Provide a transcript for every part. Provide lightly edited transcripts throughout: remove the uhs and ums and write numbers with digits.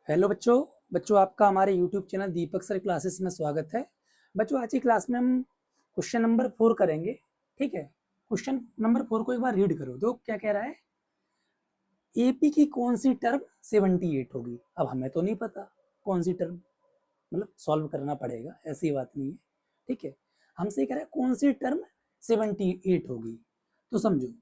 Hello बच्चों बच्चों आपका हमारे यूट्यूब चैनल दीपक सर क्लासेस में स्वागत है। बच्चों आज की क्लास में हम क्वेश्चन नंबर 4 करेंगे। ठीक है, क्वेश्चन नंबर 4 को एक बार रीड करो। दो क्या कह रहा है, एपी की कौन सी टर्म 78 होगी। अब हमें तो नहीं पता कौन सी टर्म, मतलब सॉल्व करना पड़ेगा, ऐसी बात नहीं है। ठीक है, हमसे कह रहा है कौन सी टर्म 78 होगी। तो समझो,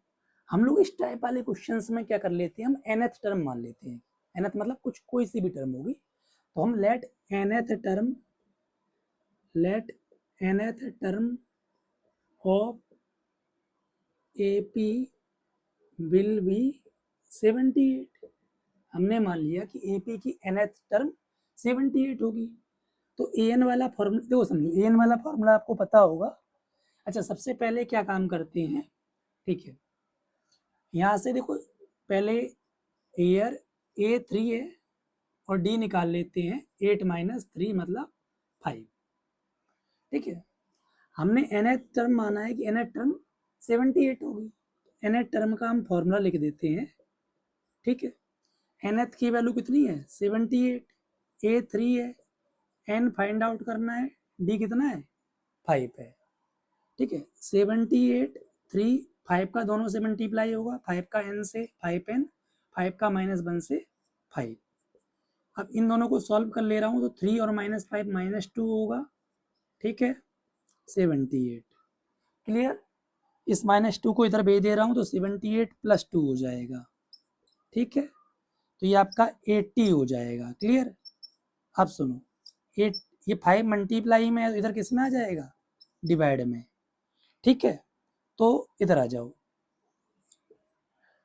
हम लोग इस टाइप वाले क्वेश्चंस में क्या कर लेते हैं, हम nth टर्म मान लेते हैं। nth मतलब कुछ कोई सी भी टर्म होगी, तो हम let nth term of AP will be 78। हमने मान लिया कि एपी की nth टर्म 78 होगी। तो एन वाला फॉर्मूला देखो, समझो एन वाला फॉर्मूला आपको पता होगा। अच्छा, सबसे पहले क्या काम करते हैं, ठीक है, यहाँ से देखो, पहले एयर A3 है और डी निकाल लेते हैं। 8 - 3 मतलब 5। ठीक है, हमने nth टर्म माना है कि nth टर्म 78 होगी। nth टर्म का हम फॉर्मूला लिख देते हैं। ठीक है, nth की वैल्यू कितनी है, 78, A3 है, n फाइंड आउट करना है, d कितना है, 5 है। ठीक है, 78 3 5 का दोनों से मल्टीप्लाई होगा, 5 का n से 5n, 5 का -1 से 5। अब इन दोनों को सॉल्व कर ले रहा हूँ, तो 3 और -5 -2 होगा। ठीक है, 78 क्लियर। इस -2 को इधर भेज दे रहा हूँ, तो 78 + 2 हो जाएगा। ठीक है, तो ये आपका 80 हो जाएगा। क्लियर। अब सुनो, 8 ये 5 मल्टीप्लाई में इधर किस में आ जाएगा, डिवाइड में। ठीक है, तो इधर आ जाओ।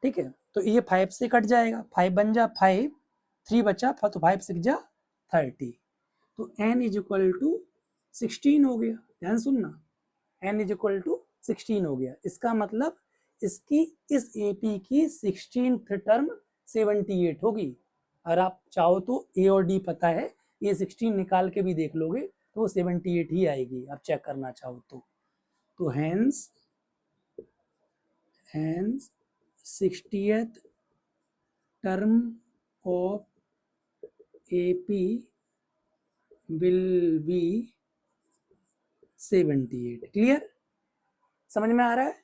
ठीक है, तो ये 5 से कट जाएगा, 5 बन जा 5, 3 बचा, तो 5 6 जा 30। तो n = 16 हो गया। ध्यान सुनना, n = 16 हो गया। इसका मतलब इसकी इस AP की 16th टर्म 78 होगी। अगर आप चाहो तो A और D पता है, ये 16 निकाल के भी देख लोगे तो वो 78 ही आएगी, आप चेक करना चाहो तो hence 60th term of AP will be 78। Clear, समझ में आ रहा है,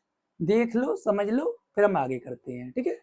देख लो समझ लो, फिर हम आगे करते हैं। ठीक है,